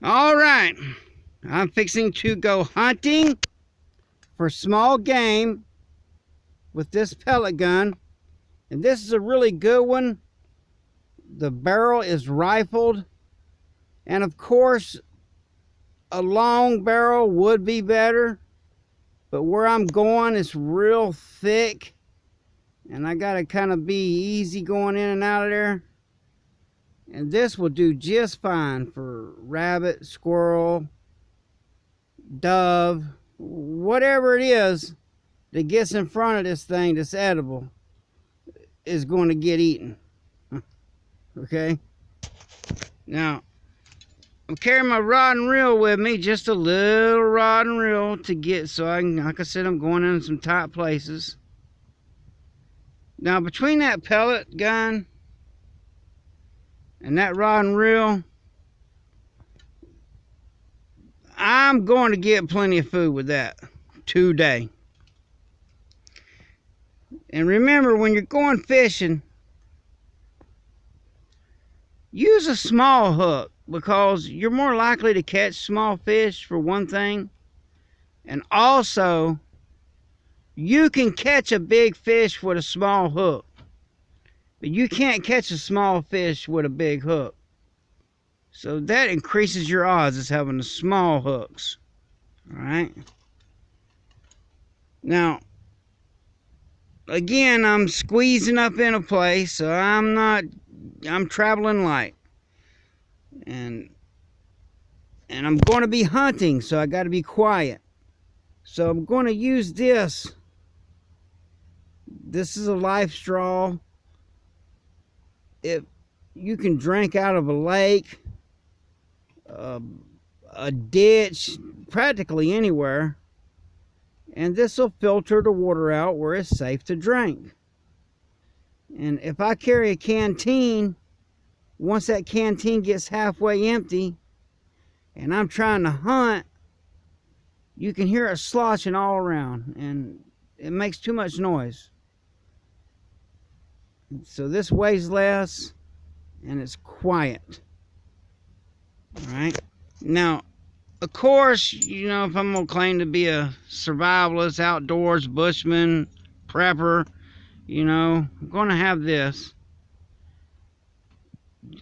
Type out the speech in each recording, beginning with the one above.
All right, I'm fixing to go hunting for small game with this pellet gun, and this is a really good one. The barrel is rifled, and of course a long barrel would be better, but where I'm going is real thick and I gotta kind of be easy going in and out of there. And this will do just fine for rabbit, squirrel, dove, whatever it is that gets in front of this thing that's edible is going to get eaten. Okay? Now, I'm carrying my rod and reel with me, just a little rod and reel to get so I can, like I said, I'm going in some tight places. Now, between that pellet gun and that rod and reel, I'm going to get plenty of food with that today. And remember, when you're going fishing, use a small hook because you're more likely to catch small fish, for one thing. And also, you can catch a big fish with a small hook, but you can't catch a small fish with a big hook. So that increases your odds of having the small hooks. Alright? Now, again, I'm squeezing up in a place, so I'm traveling light. And I'm going to be hunting, so I got to be quiet. So I'm going to use this. This is a life straw. You can drink out of a lake, a ditch, practically anywhere. And this will filter the water out where it's safe to drink. And if I carry a canteen, once that canteen gets halfway empty and I'm trying to hunt, you can hear it sloshing all around and it makes too much noise. So this weighs less and it's quiet. Alright? Now, of course, you know, if I'm going to claim to be a survivalist, outdoors, bushman, prepper, you know, I'm going to have this.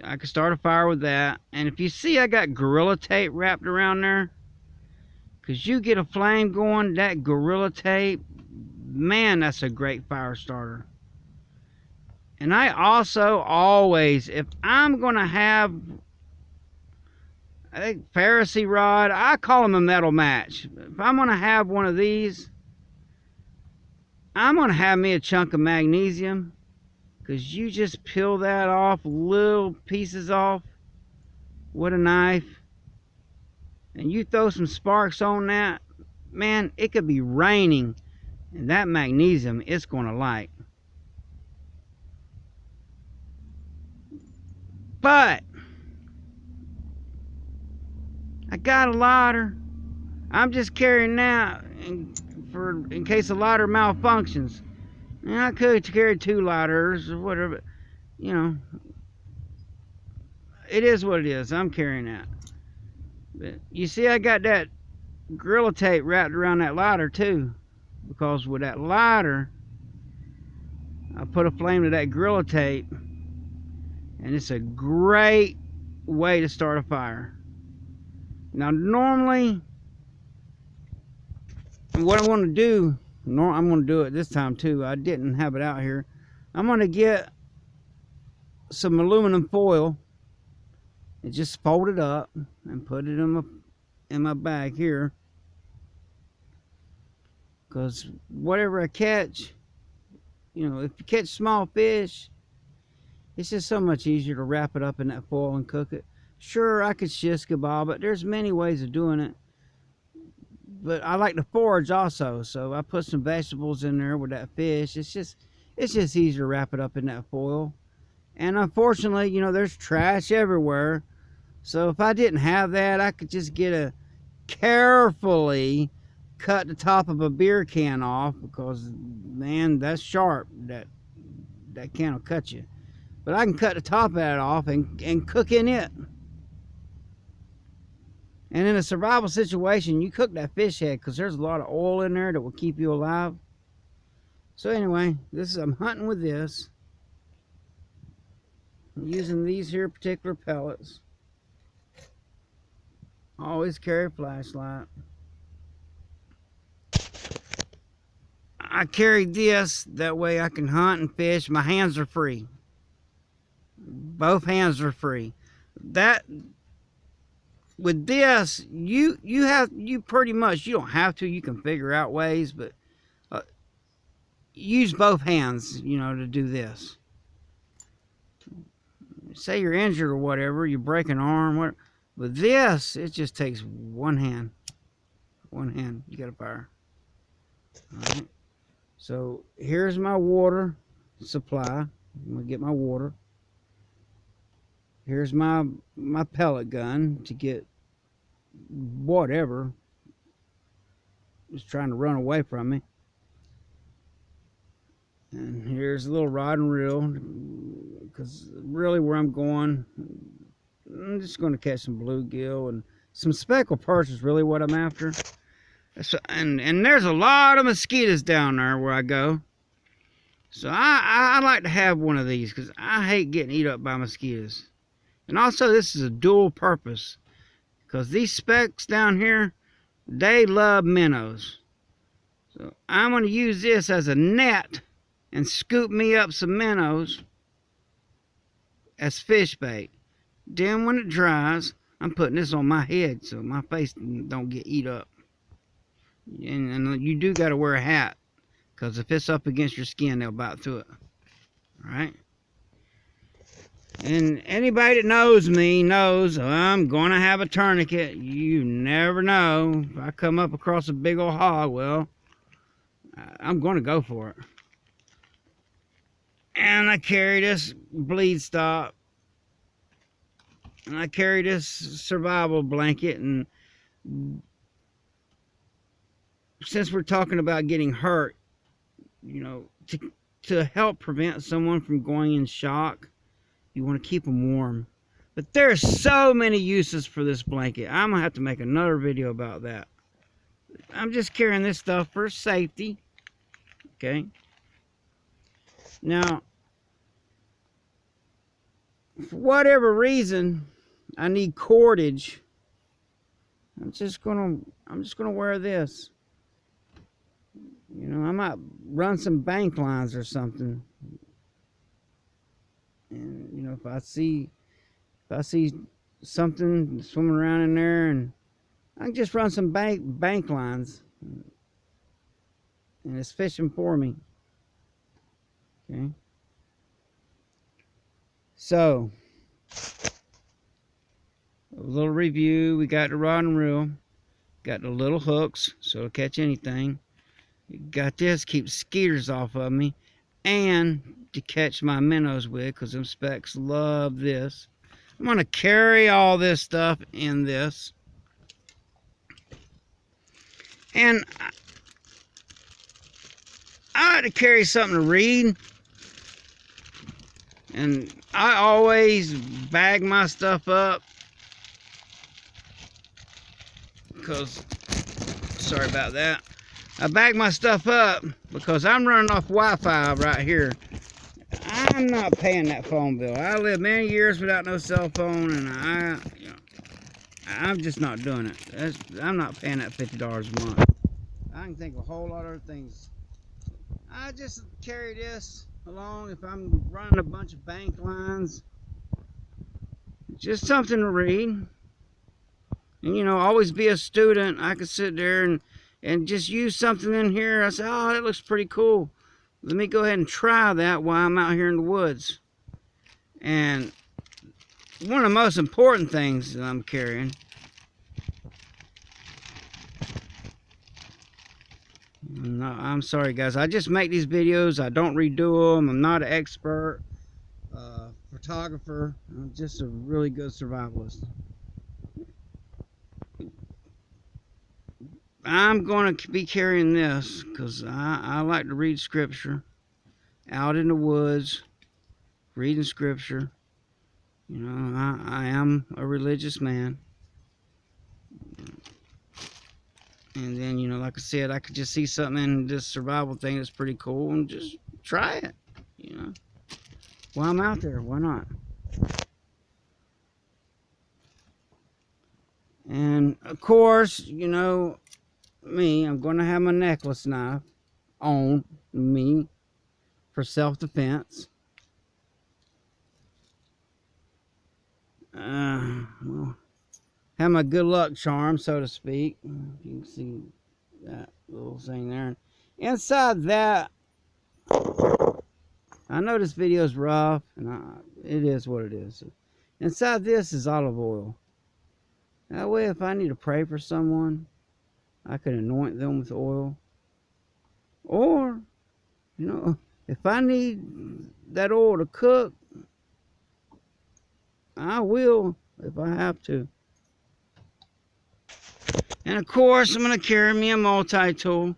I can start a fire with that. And if you see I got Gorilla Tape wrapped around there, because you get a flame going, that Gorilla Tape, man, that's a great fire starter. And I also always, if I'm going to have, I think Pharisee rod, I call them a metal match. If I'm going to have one of these, I'm going to have me a chunk of magnesium, because you just peel that off, little pieces off with a knife, and you throw some sparks on that, man, it could be raining, and that magnesium is going to light. But I got a lighter. I'm just carrying that in case a lighter malfunctions. And I could carry 2 lighters or whatever, but, you know, it is what it is. I'm carrying that. But you see, I got that Gorilla Tape wrapped around that lighter too, because with that lighter, I put a flame to that Gorilla Tape, and it's a great way to start a fire. Now, normally, what I want to do, I'm going to do it this time too. I didn't have it out here. I'm going to get some aluminum foil and just fold it up and put it in my bag here. Because whatever I catch, you know, if you catch small fish, it's just so much easier to wrap it up in that foil and cook it. Sure, I could shish kebab it. There's many ways of doing it. But I like to forage also, so I put some vegetables in there with that fish. It's just easier to wrap it up in that foil. And unfortunately, you know, there's trash everywhere. So if I didn't have that, I could just get a carefully cut the top of a beer can off, because man, that's sharp. That can will cut you. But I can cut the top of that off and cook in it. And in a survival situation, you cook that fish head because there's a lot of oil in there that will keep you alive. So anyway, I'm hunting with this. I'm using these here particular pellets. Always carry a flashlight. I carry this, that way I can hunt and fish. My hands are free. Both hands are free. With this, you pretty much, you don't have to, you can figure out ways, but use both hands, to do this. Say you're injured or whatever, you break an arm, whatever. With this, it just takes one hand. One hand, you got a fire. Alright. So here's my water supply. I'm gonna get my water. Here's my pellet gun to get whatever is trying to run away from me. And here's a little rod and reel, because really where I'm going, I'm just going to catch some bluegill and some speckled perch is really what I'm after. So, and there's a lot of mosquitoes down there where I go. So I like to have one of these because I hate getting eaten up by mosquitoes. And also this is a dual purpose, because these specks down here, they love minnows. So I'm going to use this as a net and scoop me up some minnows as fish bait. Then when it dries, I'm putting this on my head so my face don't get eat up. And you do got to wear a hat, because if it's up against your skin, they'll bite through it. Alright? And anybody that knows me knows I'm going to have a tourniquet. You never know. If I come up across a big old hog, well, I'm going to go for it. And I carry this bleed stop. And I carry this survival blanket. And since we're talking about getting hurt, to help prevent someone from going in shock, you want to keep them warm. But there's so many uses for this blanket. I'm going to have to make another video about that. I'm just carrying this stuff for safety. Okay. Now, for whatever reason, I need cordage. I'm just gonna wear this. I might run some bank lines or something. And if I see something swimming around in there, and I can just run some bank lines, and it's fishing for me. Okay. So, a little review. We got the rod and reel, got the little hooks so it'll catch anything. Got this, keep skeeters off of me, and to catch my minnows with, because them specks love this. I'm going to carry all this stuff in this. And I like to carry something to read. And I always bag my stuff up, because, sorry about that. I bag my stuff up because I'm running off Wi-Fi right here. I'm not paying that phone bill. I lived many years without no cell phone, and I'm just not doing it. I'm not paying that $50 a month. I can think of a whole lot of other things. I just carry this along if I'm running a bunch of bank lines. Just something to read. And always be a student. I could sit there and just use something in here. I say, oh, that looks pretty cool. Let me go ahead and try that while I'm out here in the woods. And one of the most important things that I'm carrying, I'm sorry guys, I just make these videos. I don't redo them. I'm not an expert photographer. I'm just a really good survivalist. I'm going to be carrying this because I like to read scripture out in the woods, reading scripture. I am a religious man. And then, you know, like I said, I could just see something in this survival thing that's pretty cool and just try it, you know. While I'm out there, why not? And of course, you know me, I'm going to have my necklace knife on me for self-defense. Well, have my good luck charm, so to speak. You can see that little thing there. Inside that, I know this video is rough, and it is what it is. Inside this is olive oil. That way, if I need to pray for someone, I can anoint them with oil. Or, you know, if I need that oil to cook, I will if I have to. And of course, I'm going to carry me a multi-tool.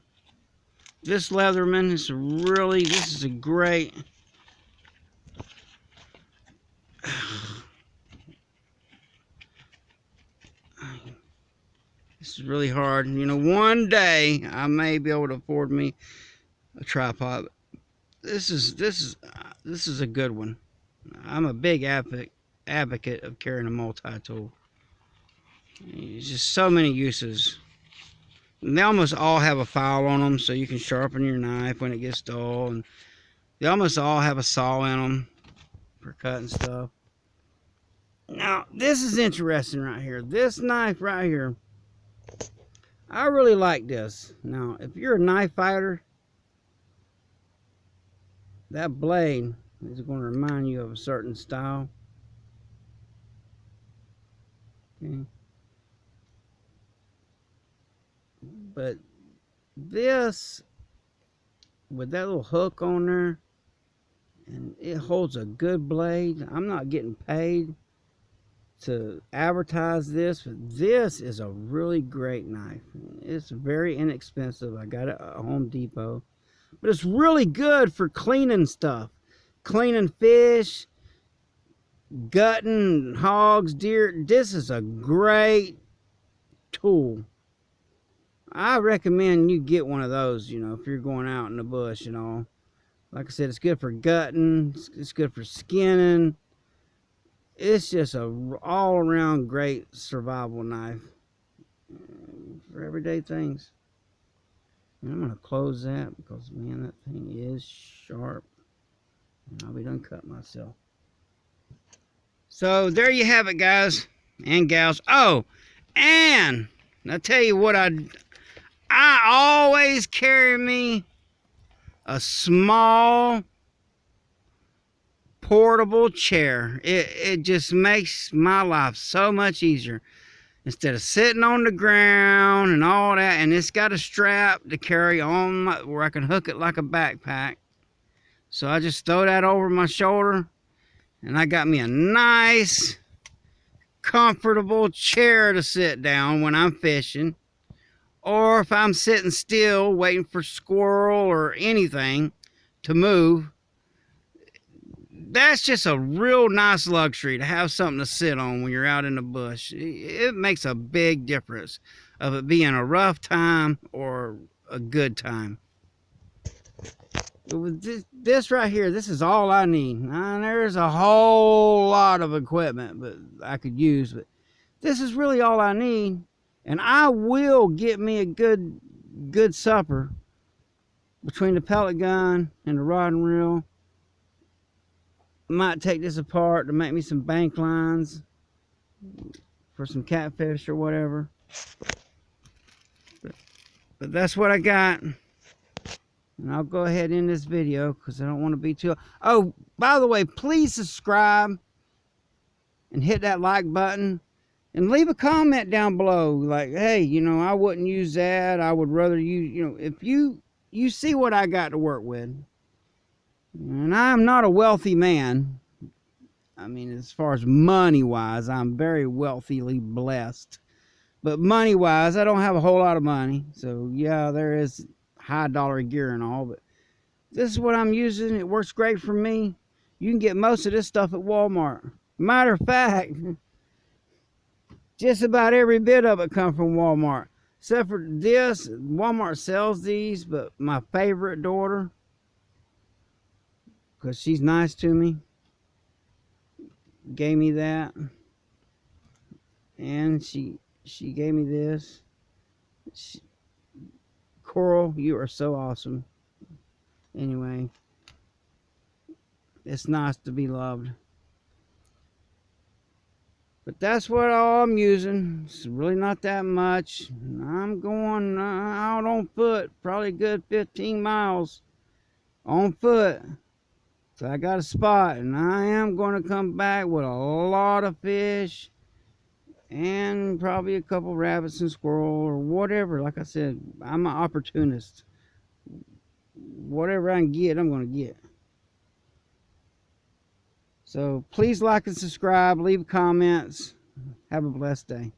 This Leatherman is this is a great... This is really hard. You know, one day I may be able to afford me a tripod. This is a good one. I'm a big advocate of carrying a multi-tool. There's just so many uses. And they almost all have a file on them, so you can sharpen your knife when it gets dull. And they almost all have a saw in them for cutting stuff. Now, this is interesting right here. This knife right here, I really like this. Now, if you're a knife fighter, that blade is going to remind you of a certain style. Okay. But this, with that little hook on there, and it holds a good blade. I'm not getting paid to advertise this, but this is a really great knife. It's very inexpensive. I got it at Home Depot, but it's really good for cleaning stuff, cleaning fish, gutting hogs, deer. This is a great tool. I recommend you get one of those, you know, if you're going out in the bush, you know. Like I said, it's good for gutting, it's good for skinning. It's just a all-around great survival knife for everyday things. And I'm going to close that because, man, that thing is sharp. And I'll be done cutting myself. So, there you have it, guys and gals. Oh, and I'll tell you what I always carry me a small portable chair. It just makes my life so much easier. Instead of sitting on the ground and all that, and it's got a strap to carry on where I can hook it like a backpack. So I just throw that over my shoulder, and I got me a nice, comfortable chair to sit down when I'm fishing. Or if I'm sitting still waiting for squirrel or anything to move. That's just a real nice luxury to have something to sit on when you're out in the bush. It makes a big difference of it being a rough time or a good time. With this right here, this is all I need. Now, there's a whole lot of equipment but I could use, but this is really all I need. And I will get me a good supper between the pellet gun and the rod and reel. Might take this apart to make me some bank lines for some catfish or whatever. But that's what I got. And I'll go ahead and end this video because I don't want to be too... Oh, by the way, please subscribe and hit that like button. And leave a comment down below, like, hey, you know, I wouldn't use that. I would rather use, you know, if you see what I got to work with. And I'm not a wealthy man. I mean, as far as money-wise, I'm very wealthily blessed. But money-wise, I don't have a whole lot of money. So, yeah, there is high-dollar gear and all. But this is what I'm using. It works great for me. You can get most of this stuff at Walmart. Matter of fact... just about every bit of it comes from Walmart. Except for this, Walmart sells these, but my favorite daughter, because she's nice to me, gave me that. And she gave me this. Coral, you are so awesome. Anyway, it's nice to be loved. But that's what all I'm using. It's really not that much. I'm going out on foot, probably a good 15 miles on foot. So I got a spot, and I am going to come back with a lot of fish and probably a couple rabbits and squirrel or whatever. Like I said, I'm an opportunist. Whatever I can get, I'm going to get. So please like and subscribe, leave comments. Have a blessed day.